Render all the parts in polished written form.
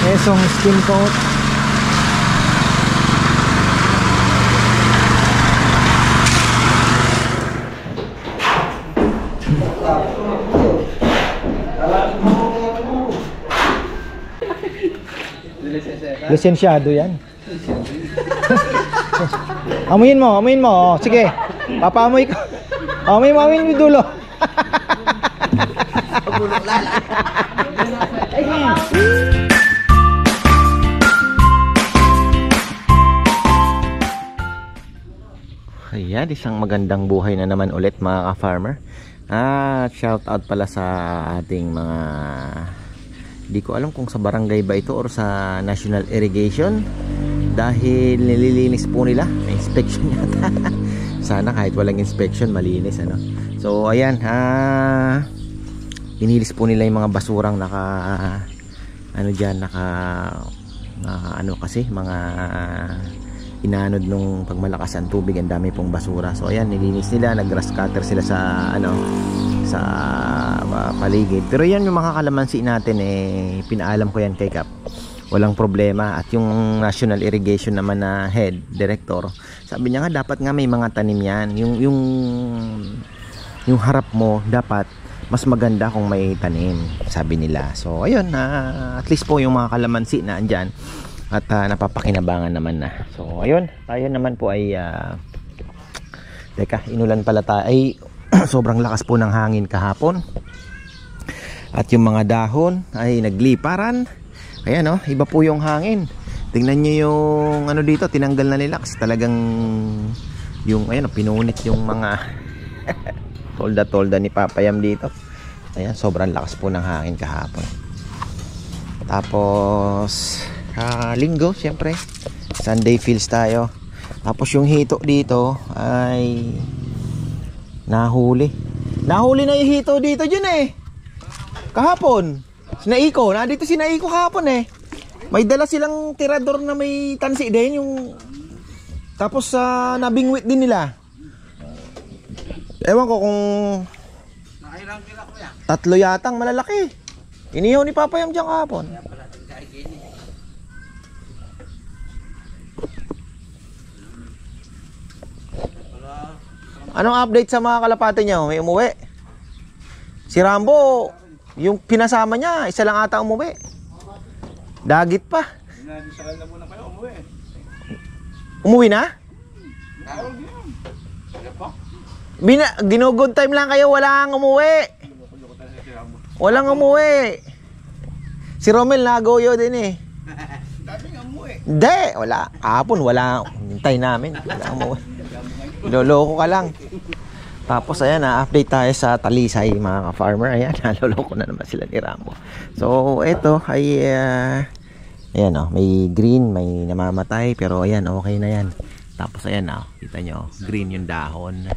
Esong skin coat. Lisensyado yan. Amuyin mo, amuyin mo. Sige, papaamoy ko. Amuyin mo, amuyin mo yung dulo. Ayan, isang magandang buhay na naman ulit mga ka-farmer. Shout out pala sa ating mga, di ko alam kung sa barangay ba ito or sa National Irrigation, dahil nililinis po nila, may inspection yata. Sana kahit walang inspection malinis, ano. So ayan, inilis po nila yung mga basurang naka ano dyan, naka ano kasi mga inanod nung pagmalakas ang tubig, ang dami pong basura. So ayan, nilinis nila, nag-grass cutter sila sa ano, sa paligid. Pero yan yung mga kalamansi natin, eh pinaalam ko yan kay Kap, walang problema. At yung National Irrigation naman na head director, sabi niya nga dapat nga may mga tanim yan, yung harap mo dapat mas maganda kung may tanim, sabi nila. So ayun, at least po yung mga kalamansi na andyan at napapakinabangan naman na. So ayun, tayo naman po ay teka, inulan pala tayo, ay sobrang lakas po ng hangin kahapon at yung mga dahon ay nagliparan. Ayan, iba po yung hangin. Tingnan nyo yung ano dito, tinanggal na nila kasi talagang yung ayan, pinunit yung mga tolda-tolda ni Papayam dito. Ayan, sobrang lakas po ng hangin kahapon. Tapos linggo, syempre Sunday feels tayo. Tapos yung hito dito ay nahuli na yung hito dito dyan eh kahapon. Sinaiko, nandito sinaiko kahapon eh. May dala silang tirador na may tansi din yung, tapos nabingwit din nila. Ewan ko kung tatlo yatang malalaki. Inihaw ni Papayam dyan kahapon. Anong update sa mga kalapate nyo? May umuwi? Si Rambo, yung pinasama niya, isa lang ata umuwi. Dagit pa. Umuwi na? Ginugod time lang kayo, walang umuwi. Walang umuwi. Si Romel nagoyo din eh. Hindi, wala. Kahapon wala. Hintay namin. Wala umuwi. Loloko ka lang. Tapos ayan, update tayo sa Talisay mga ka-farmer. Ayan, naloloko na naman sila ni Rambo. So eto ay ayan, may green, may namamatay, pero ayan, okay na yan. Tapos ayan, kita nyo, green yung dahon.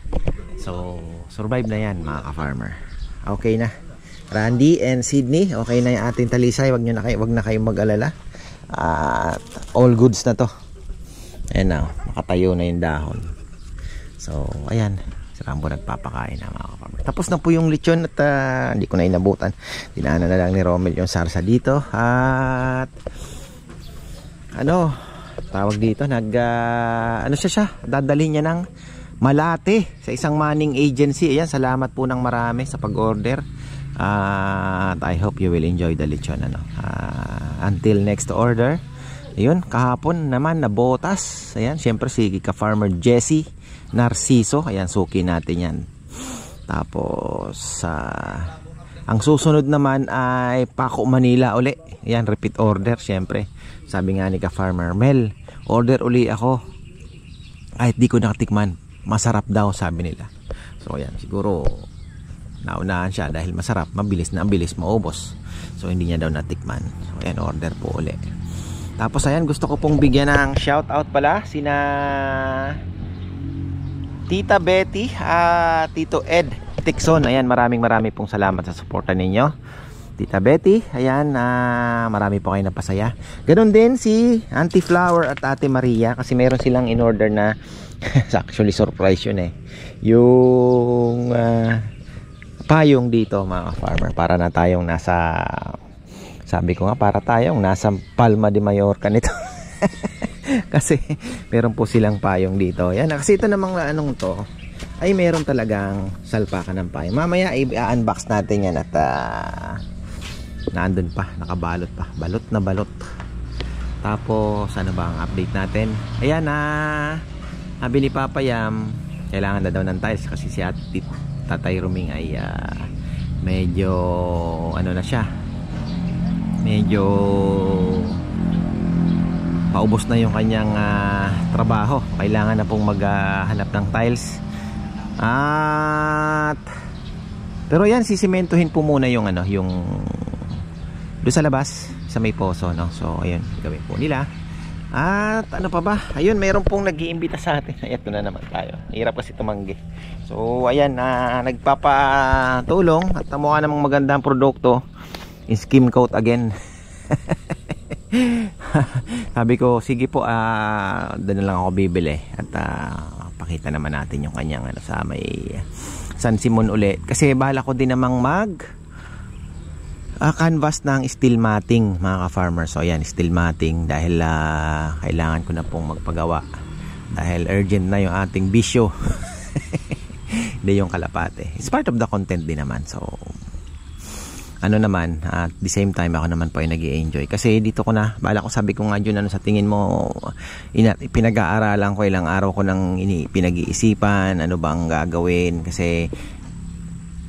So survive na yan mga ka-farmer. Okay na. Randy and Sydney, okay na yung ating Talisay. Wag na kayong mag-alala. All goods na to. Ayan na, makatayo na yung dahon. So ayan, si Rambo nagpapakain na mga ka-farmer. Tapos na po yung lechon at hindi ko na inabutan. Dinaanan na lang ni Romel yung sarsa dito. At ano tawag dito, ano siya, dadalhin niya ng Malate sa isang manning agency. Ayan, salamat po ng marami sa pag-order. I hope you will enjoy the lechon, until next order. Ayun, kahapon naman na botas. Ayan, syempre si ka-farmer Jesse Narciso. Ayan, suki natin yan. Tapos ang susunod naman ay Paco Manila uli. Ayan, repeat order syempre. Sabi nga ni ka-farmer Mel, order uli ako. Kahit di ko nakatikman, masarap daw sabi nila. So ayan, siguro naunahan siya dahil masarap, mabilis maubos. So hindi niya daw natikman. So ayan, order po uli. Tapos ayan, gusto ko pong bigyan ng shout out pala sina Tita Betty at Tito Ed Tixon. Ayan, maraming pong salamat sa suporta ninyo, Tita Betty. Ayan, marami po kayo napasaya. Ganon din si Auntie Flower at Ate Maria, kasi meron silang in order na actually surprise yun eh, yung payong dito mga farmer, para na tayong nasa Sabi ko nga para tayong nasa Palma de Mallorca nito. Kasi meron po silang payong dito. Yan, kasi ito namang anong to ay meron talagang salpakan ng payong. Mamaya i-unbox natin yan at naandun pa, nakabalot pa. Balot na balot. Tapos ano ba ang update natin? Ayan na sabi ni Papa Yam, kailangan na daw ng tiles kasi si Tatay Ruming ay medyo ano na siya, medyo paubos na yung kanyang trabaho. Kailangan na pong maghanap ng tiles. At pero yan, sisimentohin po muna yung ano, yung doon sa labas sa may poso, no? So ayun, gawin po nila. At ano pa ba? Ayun, mayroon pong nag-iimbita sa atin. Ito na naman tayo. Hirap kasi tumanggi. So ayan, nagpapatulong at mukha namang magandang produkto. Skim coat again. Sabi ko, sige po, doon na lang ako bibili. At pakita naman natin yung kanyang ano, sa may San Simon ulit. Kasi bahala ko din namang canvas ng steel matting, mga ka-farmer. So ayan, steel matting dahil kailangan ko na pong magpagawa dahil urgent na yung ating bisyo. Hindi yung kalapate. It's part of the content din naman. So ano naman, at the same time ako naman po ay nag-i-enjoy kasi dito ko na, bala ko, sabi ko nga dyan, ano sa tingin mo, pinag-aaralan ko, ilang araw ko nang pinag-iisipan ano bang gagawin. Kasi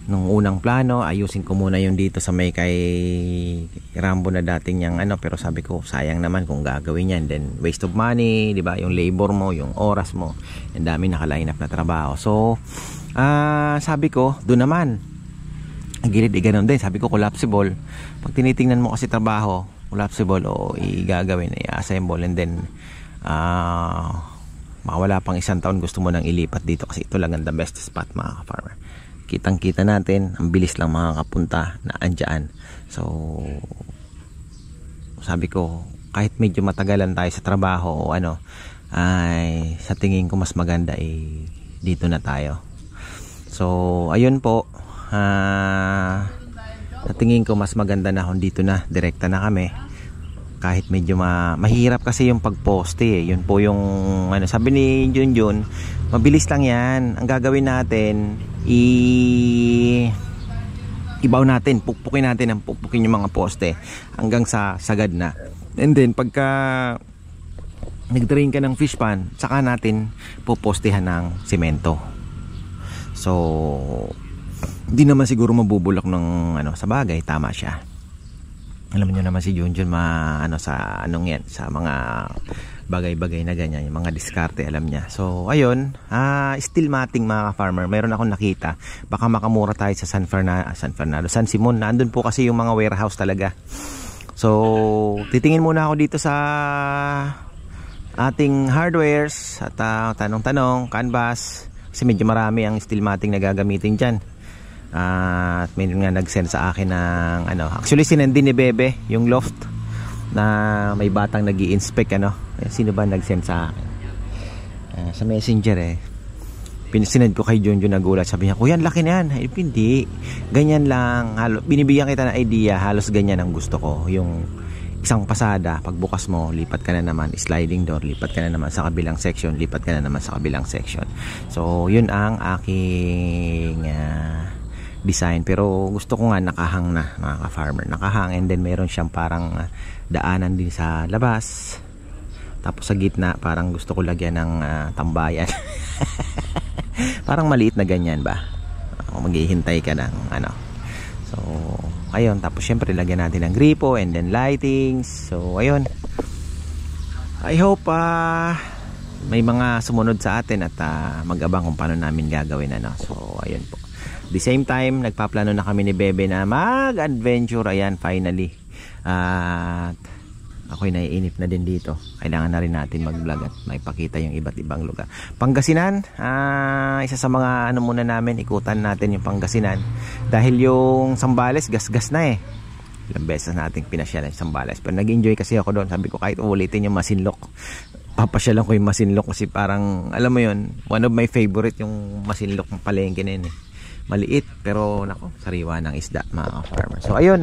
nung unang plano, ayusin ko muna yung dito sa may kay Rambo na dating yang ano, pero sabi ko sayang naman kung gagawin yan, then waste of money, di ba? Yung labor mo, yung oras mo, ang dami naka-line up na trabaho. So sabi ko doon naman gilid, ganoon din, sabi ko collapsible. Pag tinitingnan mo kasi trabaho, collapsible o igagawin, i-assemble, and then makawala pang isang taon gusto mo nang ilipat dito kasi ito lang ang the best spot, mga ka-farmer. Kitang kita natin, ang bilis lang makakapunta na andyan. So sabi ko, kahit medyo matagalan tayo sa trabaho o ano, ay sa tingin ko mas maganda dito na tayo. So ayun po, sa tingin ko mas maganda na kung dito na, direkta na kami. Kahit medyo mahirap kasi yung pagposte yun po yung ano, sabi ni Junjun, mabilis lang yan. Ang gagawin natin, ibaw natin, pukpukin natin, pukpukin yung mga poste hanggang sa sagad na. And then pagka nag-drain ka ng fish pan, saka natin pupostehan ng semento. So hindi naman siguro mabubulok ng ano, sa bagay, tama siya. Alam niyo naman si Junjun sa anong yan, sa mga bagay-bagay na ganyan, yung mga diskarte, alam niya. So ayun, steel matting, mga farmer. Meron akong nakita, baka makamura tayo sa San Simon. Nandun po kasi yung mga warehouse talaga. So titingin muna ako dito sa ating hardwares at tanong-tanong, canvas, kasi medyo marami ang steel matting na gagamitin dyan. At may nga nag-send sa akin ng ano, actually sinendi ni Bebe yung loft na may batang nag-i-inspect ano. Sino ba nag-send sa akin? Sa messenger Sinend ko kay Junjun, nagulat. Sabi niya, kuya, laki na yan. Hindi, ganyan lang. Binibigyan kita ng idea, halos ganyan ang gusto ko. Yung isang pasada, pagbukas mo, lipat ka na naman, sliding door, lipat ka na naman sa kabilang section, lipat ka na naman sa kabilang section. So yun ang aking design. Pero gusto ko nga nakahang na, mga ka-farmer, nakahang, and then meron siyang parang daanan din sa labas, tapos sa gitna parang gusto ko lagyan ng tambayan. Parang maliit na ganyan ba, maghihintay ka ng ano. So ayun, tapos syempre lagyan natin ng gripo and then lightings. So ayun, I hope may mga sumunod sa atin at mag-abang kung paano namin gagawin ano. So ayun po. The same time, nagpaplano na kami ni Bebe na mag-adventure. Ayan, finally. At ako'y naiinip na din dito. Kailangan na rin natin mag-vlog at may pakita yung iba't ibang lugar. Pangasinan, isa sa mga ano muna namin, ikutan natin yung Pangasinan. Dahil yung Zambales, gas-gas na Ilang beses natin pinasyalan yung Zambales. Pero nag-enjoy kasi ako doon. Sabi ko, kahit ulitin yung Masinloc, papasyalan ko yung Masinloc kasi parang, alam mo yun, one of my favorite yung Masinloc ng palengke na yun Maliit, pero nako, sariwa ng isda, mga farmer. So ayun,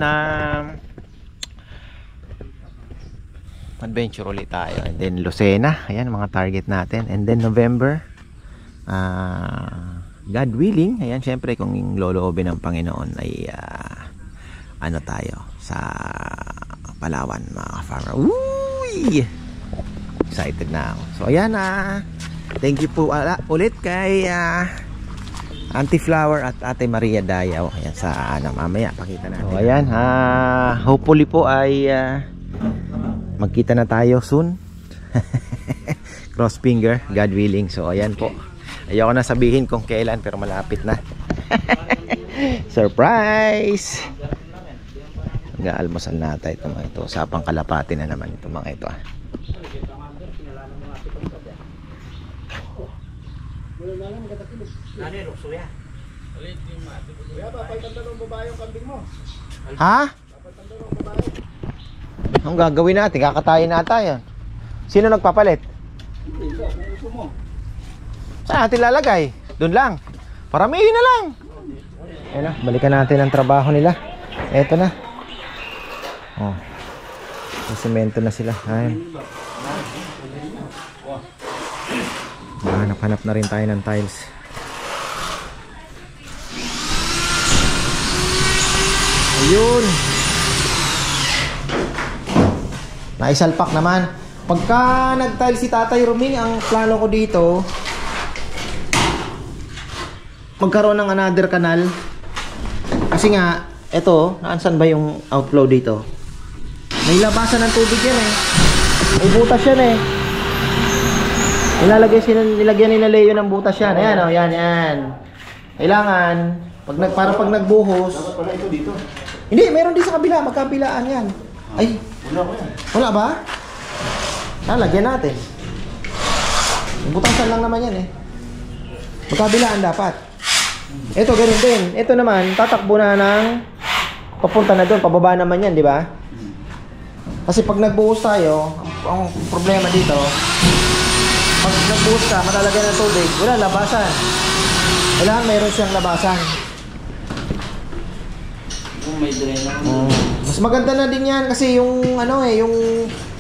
adventure ulit tayo. And then Lucena, ayan mga target natin. And then November, God willing, ayan, syempre kung yung loloobin ng Panginoon ay ano tayo sa Palawan mga farmer. Uy! Excited na ako. So ayan, thank you po ulit kay Auntie Flower at Ate Maria Dayaw. Ayan sa mamaya pakita natin. So ayan, hopefully po ay magkita na tayo soon. Cross finger, God willing. So ayan po. Ayoko na sabihin kung kailan pero malapit na. Surprise! Nag-aalmusal na tayo itong mga ito. Usapang kalapati na naman itong mga ito. Ha? Ang gagawin natin? Kakatayin na tayo. Sino nagpapalit? Saan natin lalagay? Doon lang. Paramihin na lang. Ayan na, balikan natin ang trabaho nila. Eto na. Oh. Semento na sila. Ayan. Hanap-hanap na rin tayo ng tiles. Ayun. Naisalpak naman. Pagka nag-tile si Tatay Roming, ang plano ko dito magkaroon ng another kanal. Kasi nga, eto, naasan ba yung outflow dito? May labasan ng tubig yan eh. May butas yan eh. Nilagyan ni na Leo ng butas yan. Ayan o, yan. Kailangan, pag nagbuhos. Dapat pala ito dito. Hindi, meron din sa kabila. Magkabilaan yan. Ay, wala ko yan. Wala ba? Lagyan natin. Butasan lang naman yan eh. Magkabilaan dapat. Ito, ganun din. Ito naman, tatakbo na ng papunta na doon. Pababa naman yan, di ba? Kasi pag nagbuhos tayo, ang problema dito, pag nagbuhos ka, matalagyan ng tubig, wala labasan. Kailangan mayroon siyang labasan. Kung may drain na. Mas maganda na din yan kasi yung ano eh, yung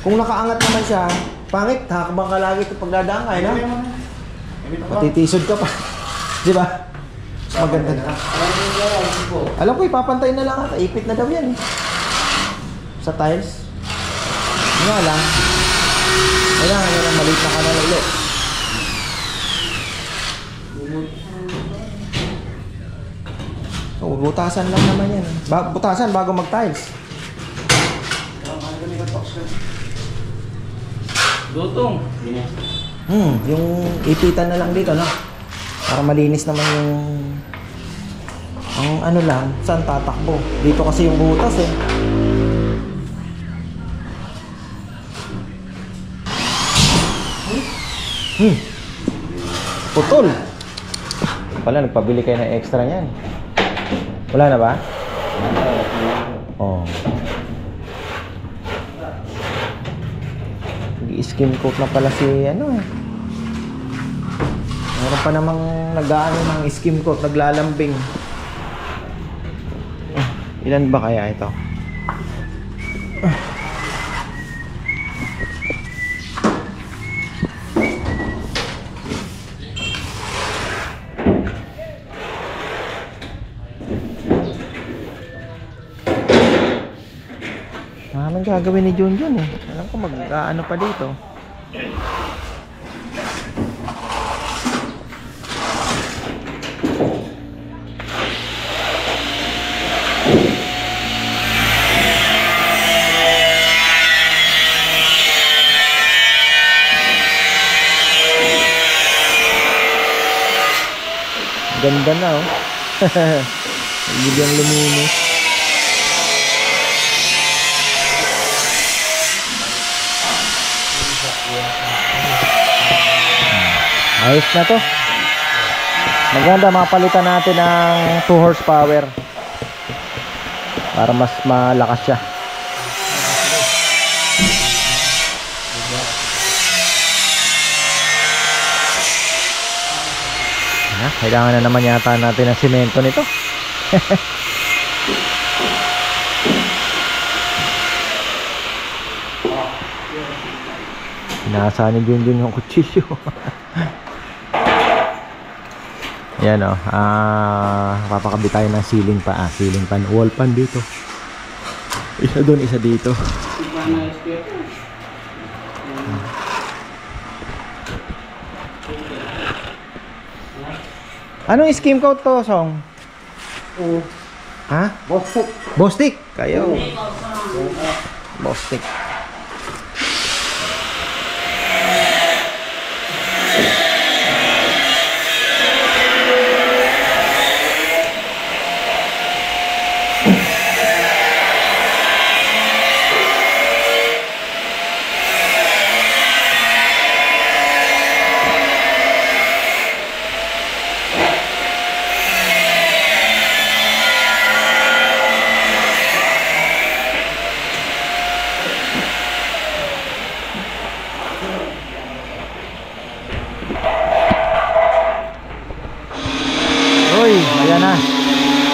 kung nakaangat naman siya, pangit, hakbang ka lagi ito pagdadaan ka, no? Matitisod ka pa. Di ba? Maganda na. Alam ko, ipapantay na lang ata. Ipit na daw yan eh. Sa tiles. Nga lang. Kailangan nyo ng maliit na kanal ulit. So, butasan lang naman yan. Butasan bago mag-tiles. Dutong. Yung ipitan na lang dito, no? Para malinis naman yung ang ano lang, saan tatakbo. Dito kasi yung butas eh. Putol. Pala nagpabili kayo ng extra niyan. Wala na ba? Oh. Skim coat na pala si ano eh. Meron pa namang nag-aano ng skim coat, naglalambing. Ilan ba kaya ito? Maraming gagawin ni Junjun eh. Alam ko mag-ano pa dito. Ganda na oh. Biglang luminis. Ayos na to. Maganda, mapalitan natin ng 2 horsepower para mas malakas siya. Kailangan na naman yata natin ng simento nito. Nasa ni Junjun yung kutsilyo. Ayan o. Papakabit tayo ng ceiling pa. Ceiling pan. Wall pan dito. Isa doon, isa dito. Anong skim coat to, Song? Ha? Bostik. Bostik? Kayo. Bostik.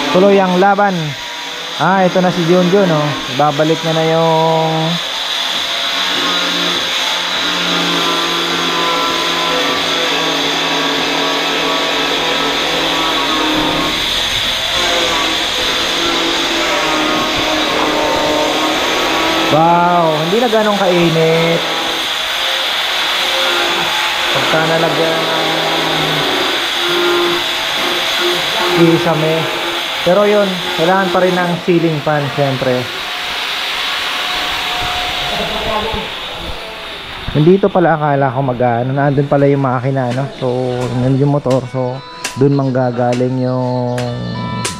Tuloy ang laban. Ito na si Junjun, no. Babalik na yung wow, hindi na ganong kainit. Pagka nalagyan ng kisame. Pero yun, kailangan pa rin ng ceiling fan, syempre. Nandito pala akala ko nandun pala yung makina, no? So, nandun yung motor. So, dun manggagaling yung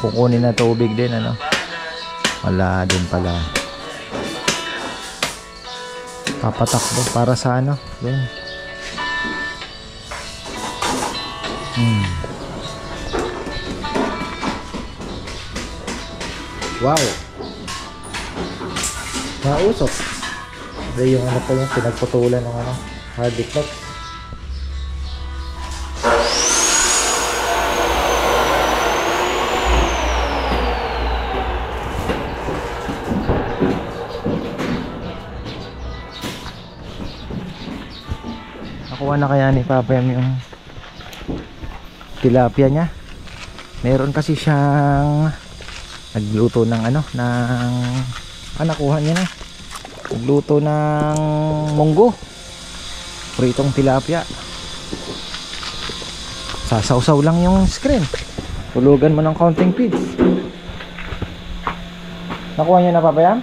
kukunin na tubig din, ano? Wala, dun pala. Papatakbo para sa ano? Dun. Wow. Mausok. Ito yung ano po yung pinagputulan ng ano, hard deflex. Nakuha na kaya ni Papa yung tilapia niya. Meron kasi siyang nagluto ng ano, nakuha niya na. Nagluto ng munggo. Pritong tilapia. Sasawsaw lang yung screen. Tulugan mo ng counting feeds. Nakuha niya na, Papa Yam?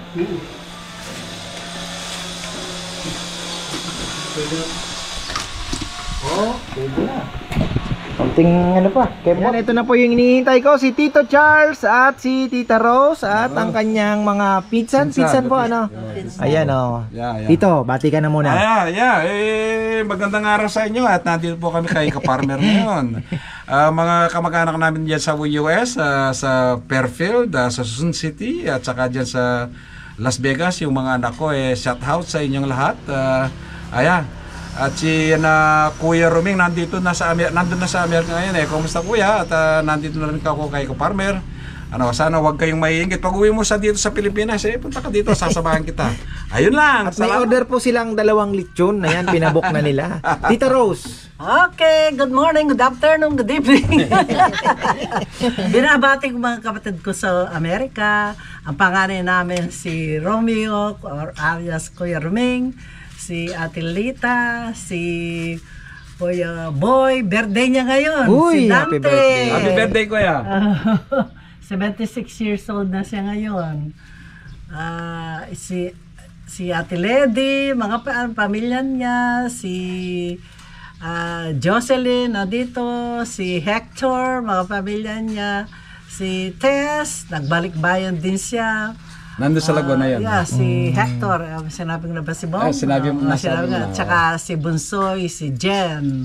Pwede na. Konting ano pa. Yan, ito na po yung hinihintay ko. Si Tito Charles at si Tita Rose at ang kanyang mga pinsan. Pinsan po, ano? Ayan, o. Tito, bati ka na muna. Magandang araw sa inyo at nandito po kami kay Kaparmer ngayon. Mga kamag-anak namin dyan sa US, sa Fairfield, sa Susun City, at saka dyan sa Las Vegas. Yung mga anak ko, shout out sa inyong lahat. At si Kuya Roming nandun na sa Amerika ngayon. Kumusta kuya? At nandito na rin ako kay Kaparmer. Sana wag kayong maiingit. Pag uwi mo dito sa Pilipinas, punta ka dito, sasamahan kita. Ayun lang. At may order po silang 2 lechon. Ayan, pinabook na nila. Tita Rose. Okay, good morning, good afternoon, good evening. Binabati ko mga kapatid ko sa Amerika. Ang pangalan namin si Romeo or alias Kuya Roming. Si Ate Lita, si Kuya Boy, birthday niya ngayon. Uy, si Dante. happy birthday. Happy birthday, kuya. 76 years old na siya ngayon. Si Ate Lady, mga pamilya niya, si Jocelyn dito, si Hector, mga pamilya niya, si Tess, nagbalik bayan din siya. Nandun sa Laguna yan. Si Hector, sinabi ko na ba si Bong? Sinabi mo na. Tsaka si Bunsoy, si Jen.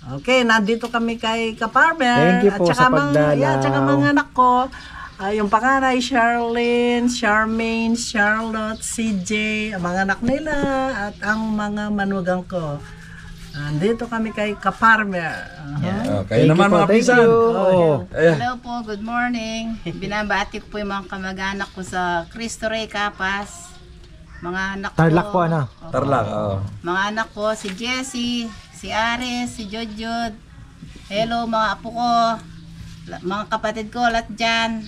Okay, nandito kami kay Kaparmer. Thank you po sa pagdalaw. Tsaka mga anak ko, yung panganay, Charlene, Charmaine, Charlotte, CJ, ang mga anak nila, at ang mga manugang ko. Nandito kami kay Kaparmer. Kayo naman mga pinsan. Hello po, good morning. Binabati ko po yung mga kamag-anak ko sa Cristo Rey Capas. Mga anak ko. Tarlac po, ano? Tarlac, oo. Mga anak ko, si Jessie, si Ares, si Jodjod. Hello mga apo ko, mga kapatid ko, lahat dyan.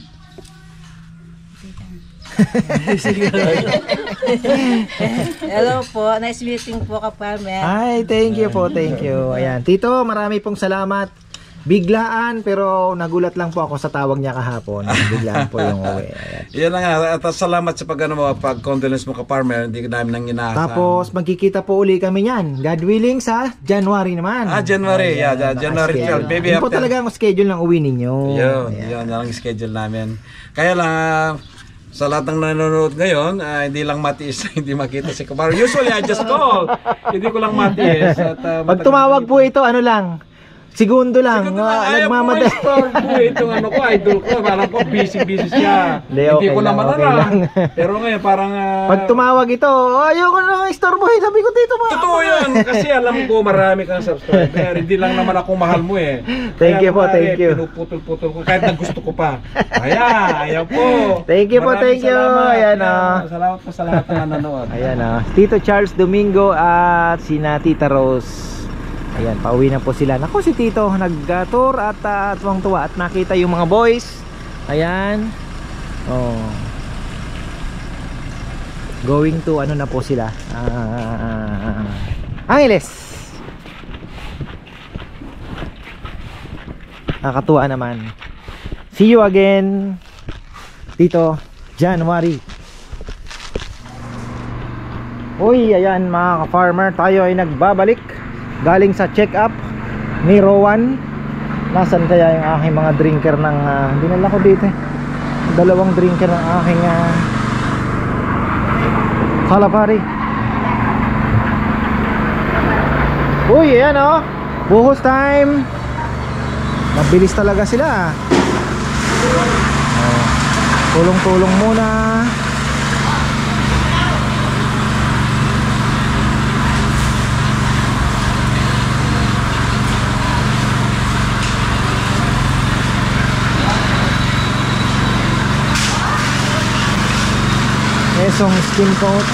Hello po, nice meeting po ka-farmer. Ay, thank you po, thank you. Ayan, Tito, marami pong salamat. Biglaan, pero nagulat lang po ako sa tawag niya kahapon. Biglaan po yung uwi. Ayan. Yan na nga, at salamat sa pag-condolence mo ka-farmer, hindi namin nang inaasahan. Tapos, magkikita po uli kami niyan. God willing, sa January naman. January, January 12. Maybe Yun po talaga ang schedule ng uwi ninyo. Yun ang schedule namin. Kaya lang, sa lahat ng nanonood ngayon, hindi lang matiis na hindi makita si Kapar. Usually, I just call. Hindi ko lang matiis. At, pag tumawag po ito, ano lang, segundo lang, nagmamadali. Itong ano ko, idol ko, parang ko busy siya. Hindi ko lang, naman okay alam. lang. Pero ngayon parang pag tumawag ito, ayoko na istorbohin. Sabi ko dito mga. totoo yan. Kasi alam ko marami kang subscriber. Hindi lang naman ako mahal mo eh. Thank you po, thank you. Pinuputol-putol ko kahit na gusto ko pa. Ayaw po. Thank you po, thank you. Ayan Salamat po sa lahat ng nanonood. Ayan Tito Charles Domingo at si Tita Rose. Ayan, pauwi na po sila. Naku, si Tito nag-tour at tuwang-tuwa at nakita yung mga boys. Ayan. Oh. Going to ano na po sila. Angeles. Nakakatuwa naman. See you again, Tito, January. Uy, ayan mga ka-farmer, tayo ay nagbabalik galing sa check-up ni Rowan. Nasaan kaya yung aking mga drinker ng dinala ko dito dalawang drinker ng aking Kalapari. Uy, ayan buhos time. Mabilis talaga sila. Tulong-tulong muna. Esong skin coat.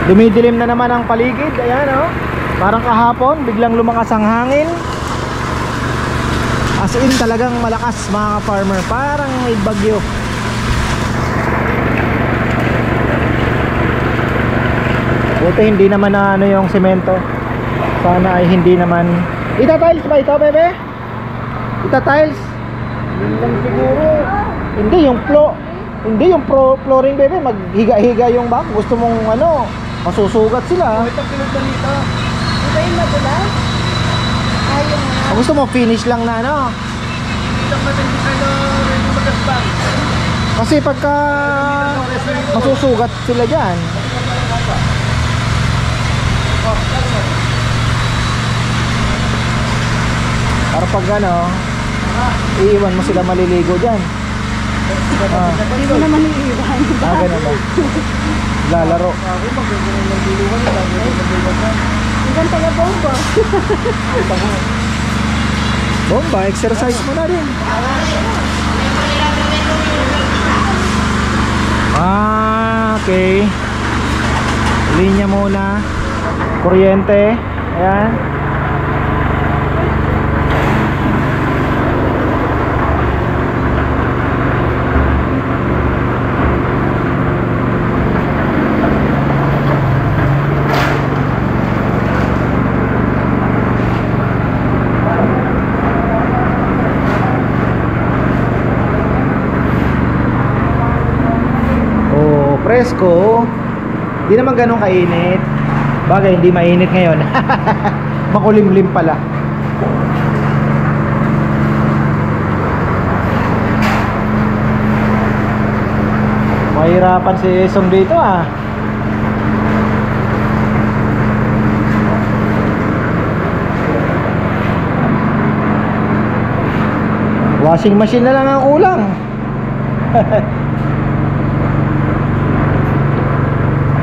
Dumidilim na naman ang paligid. Ayan parang kahapon biglang lumakas ang hangin. As in talagang malakas mga ka-farmer. Parang may bagyo. Buti hindi naman na yung semento. Sana ay hindi naman. Ita-tiles ba ito, bebe? Ita-tiles? Yun lang siguro. Hindi yung flooring, bebe. Maghiga-higa yung bak. Gusto mong masusugat sila. Ito pinagdalita. Ito yung madulas? Gusto mo finish lang na Kasi pagka masusugat sila dyan. Para pag iiwan mo sila maliligo dyan. Hindi mo naman iiwan. Ganun ba? Lalaro. Hanggang taga-bomba. Bomba, exercise mo na rin. Okay. Linya muna. Kuryente. Ayan. Presko, di naman ganun kainit. Bagay, hindi mainit ngayon. Makulimlim pala. Mahirapan si Esong dito Washing machine na lang ang ulang.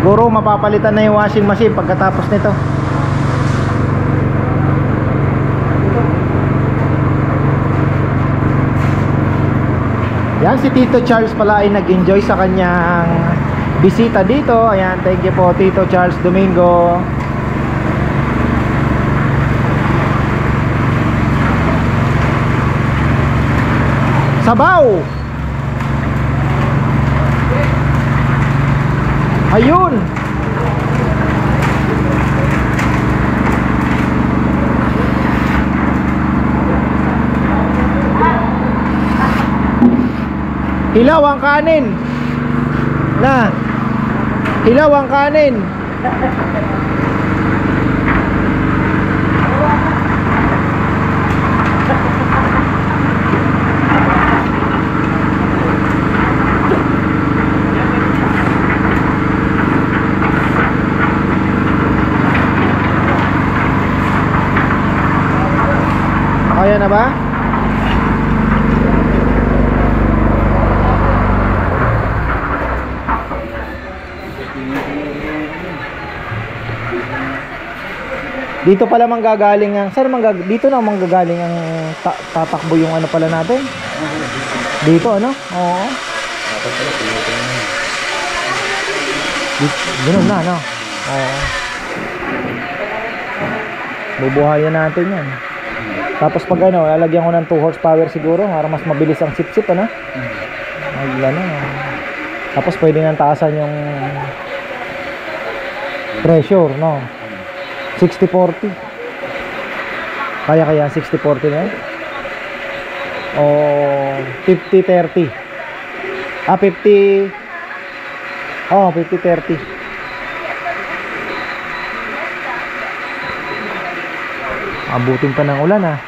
Guro, mapapalitan na yung washing machine pagkatapos nito. Yan, si Tito Charles pala ay nag-enjoy sa kanyang bisita dito. Ayan, thank you po Tito Charles Domingo. Sabaw! Ayun! Hilaw ang kanin. Na. Hilaw ang kanin. Kaya na ba? Dito pala manggagaling ang dito na manggagaling ang tatakbo yung ano pala natin. Dito ano? Oo. Ganun na no. Oo. Bubuhayan natin 'yan. Tapos pag ano, lalagyan ko ng 2 horsepower siguro para mas mabilis ang sip-sip ano. Ano. Tapos pwede nang taasan yung pressure, no. 60-40. Kaya 60-40 na yan? O 50-30. 50. Oh, 50-30. Abutin pa ng ulan ah.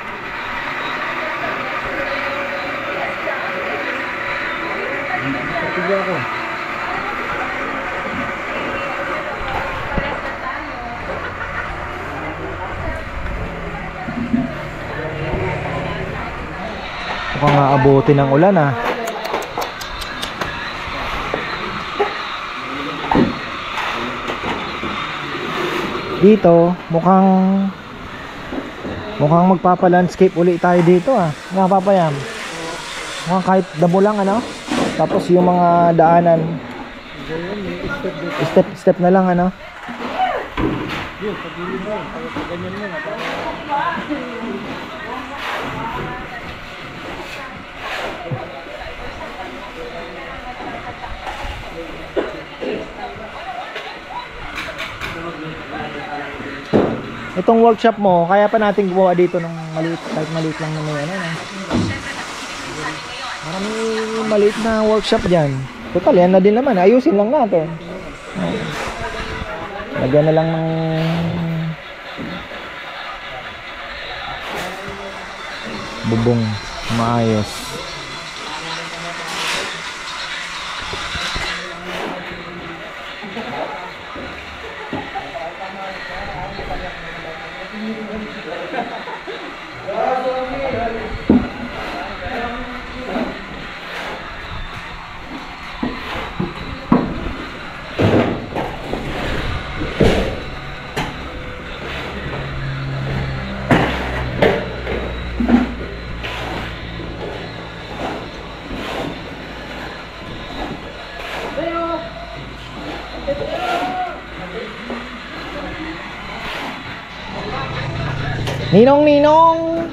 Mukhang aabutin ng ulan ah. Dito mukhang magpapa-landscape uli tayo dito ah. Nga papayam. Mukhang kahit damo lang ano. Tapos yung mga daanan step na lang ano. Itong workshop mo, kaya pa natin gumawa dito ng maliit, kahit maliit lang na may ano na. Marami maliit na workshop dyan. Total, yan na din naman. Ayusin lang natin. Lagyan na lang ng bubong maayos. Ninong!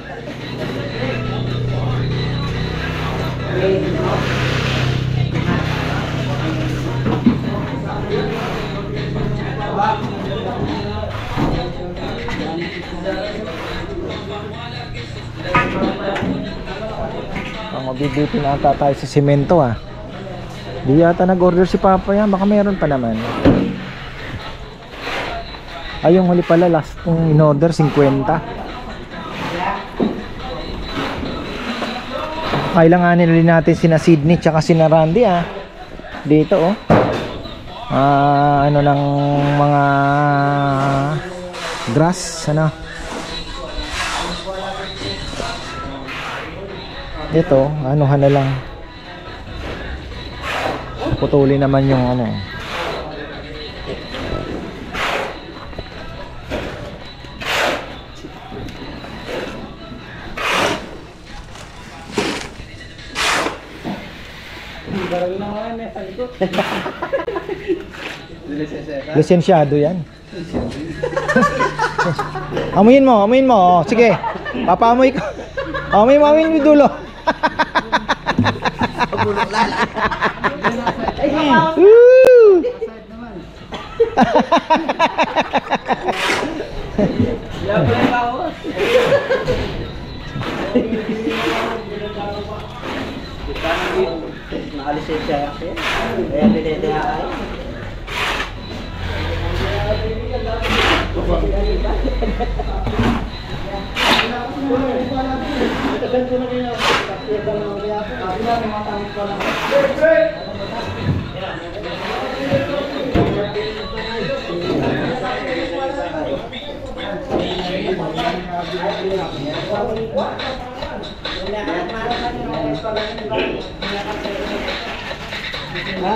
Mabibitin ata tayo sa semento ah. Di yata nag-order si Papa yan. Baka meron pa naman. Ay, yung huli pala last kong in-order 50. Kailanganin rin natin sina Sydney tsaka sina Randy ah. Dito oh. Ano ng mga grass ano. Ito, anuhan na lang. Putulin naman yung ano. Lisensyado yan. Amuyin mo. Oh. Sige. Papaamoy ko. Amuyin mo yung dulo. Woo! Nakalisensya kasi. Kaya dinedehakay.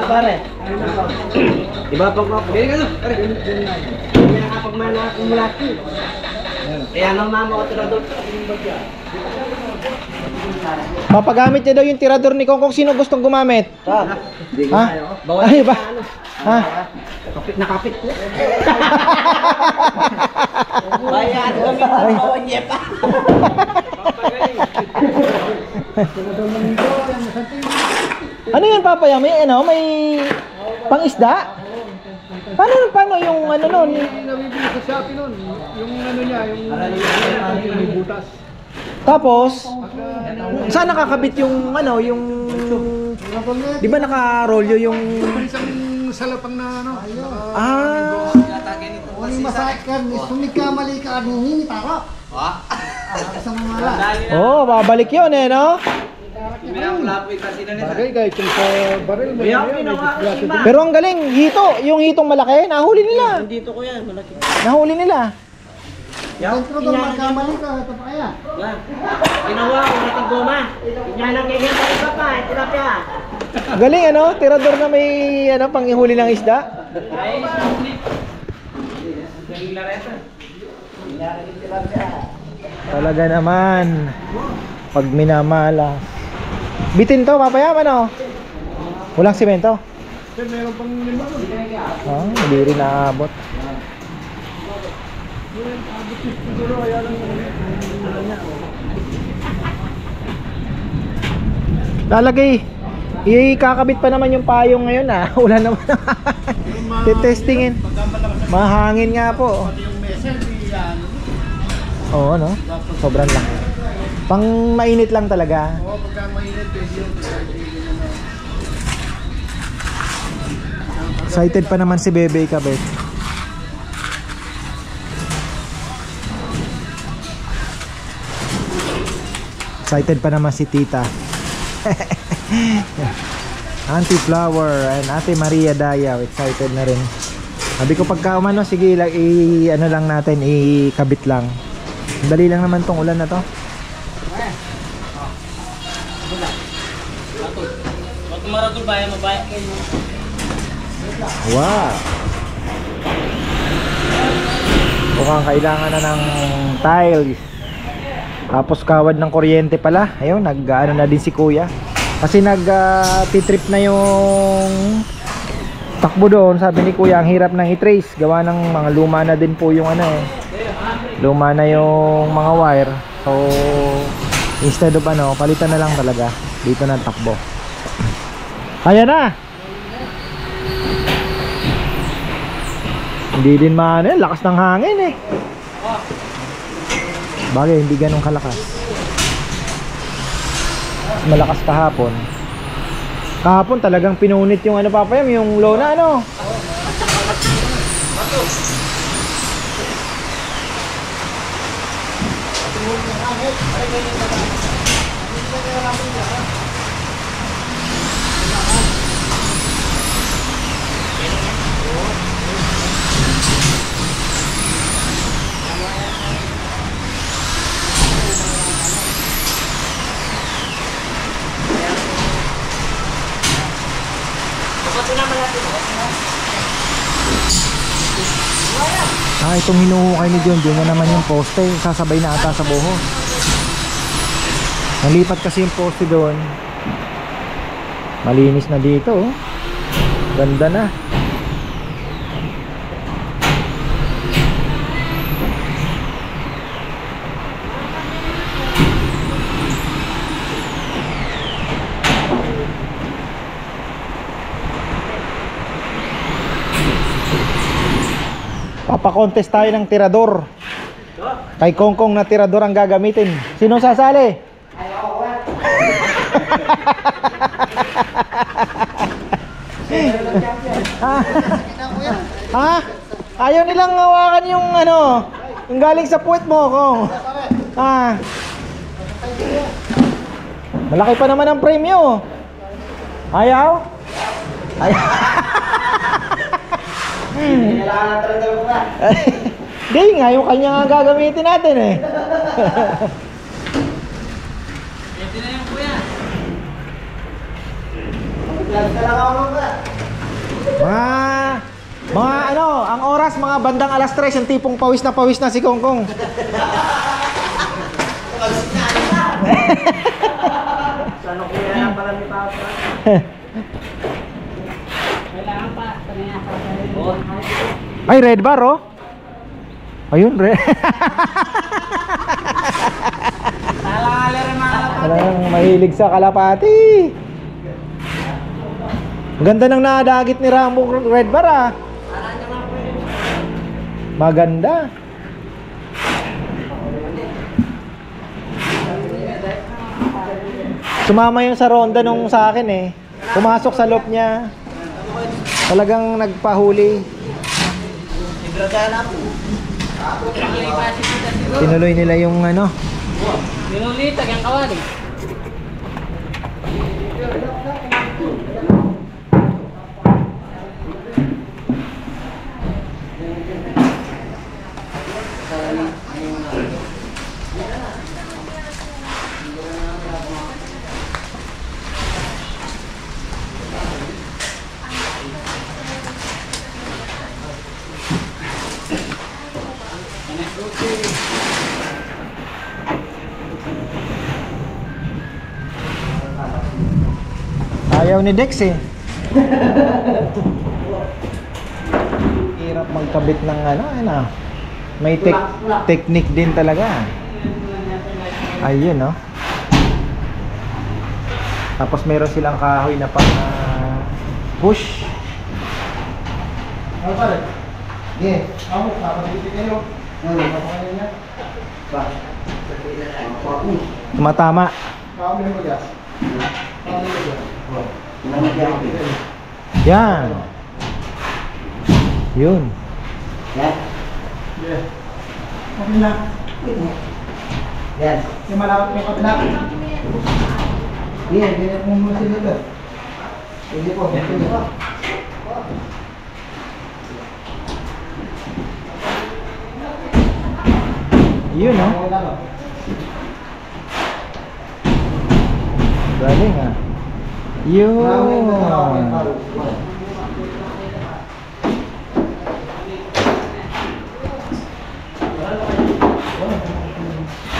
Pare. Diba pag nakapagmana akong mulaki. Kaya nang mama ko tirador. Papagamit niya daw yung tirador ni Kongkong. Sino gustong gumamit? Ha? Ay ba? Ha? Nakapit ko. Bayan kami ng konye pa. Ano yan, Papaya? May pang-isda? Paano yung ano nun? Nabibili sa Shopee nun. Yung ano niya, yung butas. Tapos, saan nakakabit yung ano, yung... Di ba naka-rolyo yung... Isang salapang na ano. Ah! Kung masakit ka, sumigkamali ka, hinihingit ako. Sa mamala. Oh, babalik yun eh, no? Bagay guys, kung sa baril mo Pero ang galing, yung hitong malaki, nahuli nila. Dito ko yan, malaki. Nahuli nila. Dentro doon magkamali ka, ito pa kaya. Ginawa ko na goma. Inyalang ngayon sa iba pa, tilapia. Galing ano, tirador na may ano, panghihuli ng isda. Talaga naman. Pag minamala. Bitin to, Papaya, ano? Walang simento. Meron pang lima nun. Hindi rin naabot. Lalagay. Ikakabit pa naman yung payong ngayon ah. Wala naman. Testingin. Mahangin nga po. Oo, no? Sobrang lang. Pang mainit lang talaga. Oo, pagka mainit yun. Excited pa naman si Bebe Kabet. Excited pa naman si Tita. Auntie Flower and Ate Maria Dayaw, excited na rin. Sabi ko pagka umano, sige ano lang natin, ikabit lang. Dali lang naman tong ulan na to. Wag maradol bayan mabaya kayo. Wow. Mukhang kailangan na ng tiles. Tapos kawad ng kuryente pala. Ayun, nag-ano na din si Kuya. Kasi nag-titrip na yung takbo doon. Sabi ni Kuya, ang hirap ng i-trace. Gawa ng mga luma na din po yung ano eh. Luma na yung mga wire. So, instead of ano, palitan na lang talaga. Dito na takbo. Kaya na! Hindi din maano, lakas ng hangin eh. Bagay, hindi ganun kalakas. Malakas kahapon. Kahapon talagang pinunit yung ano Papayam, yung lona ano. Itong hinuhukay ni John na naman yung poste, sasabay na ata sa buhos. Nalipat kasi yung poste doon. Malinis na dito, oh. Ganda na. Papakontest tayo ng tirador. Kay Kongkong na tirador ang gagamitin. Sino sasali? Ha? Ayaw nilang hawakan yung ano, yung galing sa puwet mo, Kong. Ha? Malaki pa naman ang premyo. Ayaw? Ayaw. Di nga, yung kanya nga gagamitin natin eh. Ito na yung kuya. Mga ano, ang oras mga bandang alas 3, yung tipong pawis na si Kongkong. Sana kuya na pala ni Papa. Kailangan pa. Ay, red bar oh. Ayun, red. Talagang mahilig sa kalapati. Ganda ng nadagit ni Rambo red bar ah. Maganda. Sumama yung sa ronda nung sa akin eh. Pumasok sa loop niya. Talagang nagpahuli. Tinuloy nila yung ano. Nilulitag ang kawali. Ayaw ni Dex eh. Hirap magkabit ng ano. May technique din talaga. Ayun no. Tapos meron silang kahoy na pang push. Ano pala? Yeah. Ako, kapatid kayo. Tumatama. Yan. Yun. Yan. Kabila. Yan. Yung malapit may kabila. Yan, ganyan po muna sila doon. Sige po. Sige po. Yun no. Galing ah. Yun.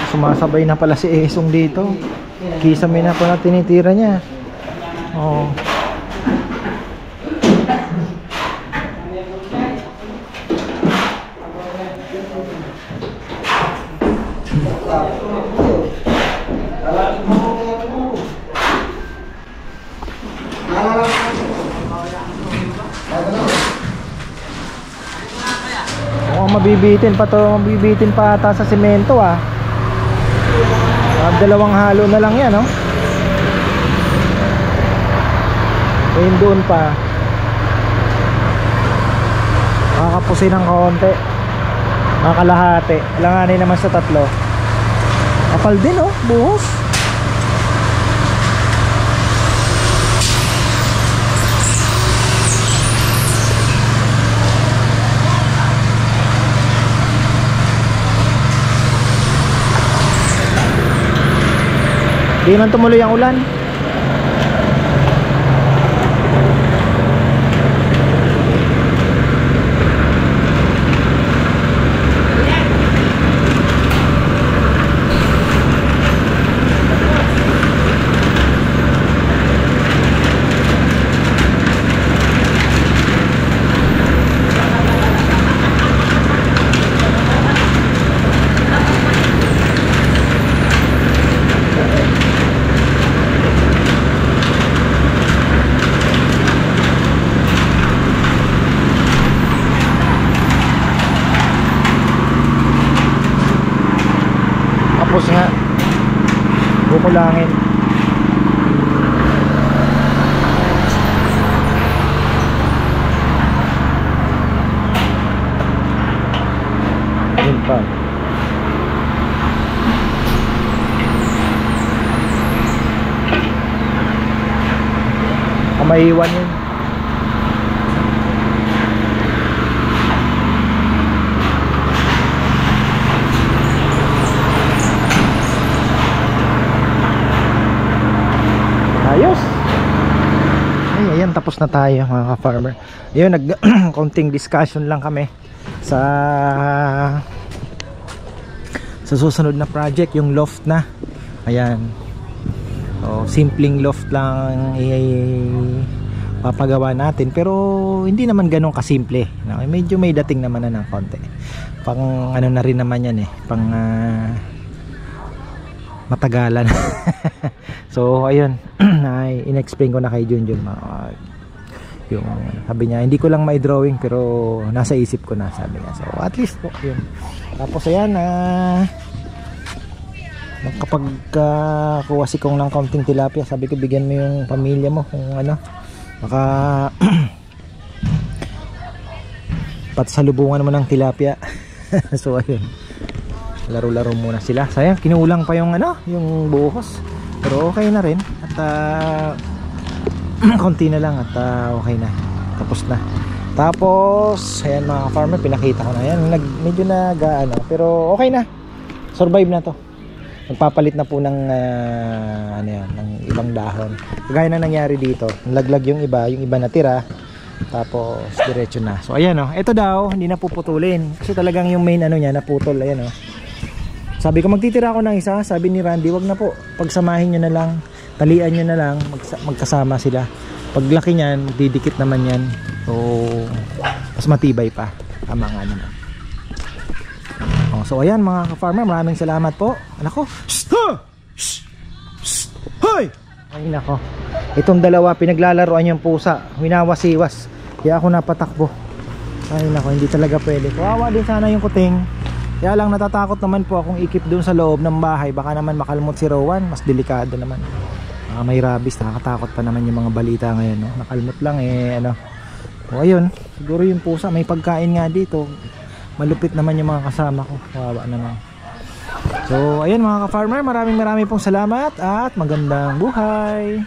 Sumasabay na pala si Esong dito. Kisame na pala tinitira niya. Oo. Mabibitin pa ata sa semento ah. Dalawang halo na lang yan, no? Ayun doon pa. Makakapusin ng konti. Makalahati. Langanin naman sa tatlo. Kapal din, oh. Buhos. Di man tumuloy ang ulan. kulangin. Yun pa. Maiwan yun. Ayos. Ay, ayan, tapos na tayo mga ka-farmer. Ayun, konting discussion lang kami sa susunod na project, yung loft na. Ayan. Simpleng loft lang papagawa natin, pero hindi naman ganun kasimple, no? Medyo may dating naman na ng konti. Pang ano na rin naman yan pang matagalan. So ayun, in-explain ko na kay Junjun yung sabi niya, hindi ko lang may drawing pero nasa isip ko na, sabi niya. So at least po yun. Tapos ayan, kapag kuha si Kong ng kaunting tilapia, sabi ko bigyan mo yung pamilya mo kung ano, baka patsalubungan mo ng tilapia. So ayun, laro-laro muna sila. Sayang, kinulang pa yung ano, yung buhos, pero okay na rin at konti na lang at okay na, tapos na. Tapos ayan mga farmer, pinakita ko na yan, medyo nag-ano, pero okay na, survive na to. Nagpapalit na po ng ano yan, ng ibang dahon. Kagaya na nangyari dito, nalaglag yung iba natira, tapos diretso na. So ayan ito daw hindi na puputulin kasi talagang yung main ano niya naputol. Ayan sabi ko magtitira ako ng isa, sabi ni Randy wag na po, pagsamahin nyo na lang, talian nyo na lang, magkasama sila. Paglaki niyan didikit naman yan, so mas matibay pa. Tama nga naman. So ayan mga ka-farmer, maraming salamat po. Anak ko, hoy! Ay nako, itong dalawa pinaglalaroan yung pusa, winawasiwas, kaya ako napatakbo. Ay nako, hindi talaga pwede. Kawawa din sana yung kuting. Kaya lang natatakot naman po akong ikip doon sa loob ng bahay, baka naman makalmot si Rowan, mas delikado naman. May rabies, nakakatakot pa naman yung mga balita ngayon, no? Nakalmot lang ano. O ayun, siguro yung pusa may pagkain nga dito. Malupit naman yung mga kasama ko, kawawa naman. So ayun mga ka-farmer, maraming pong salamat at magandang buhay.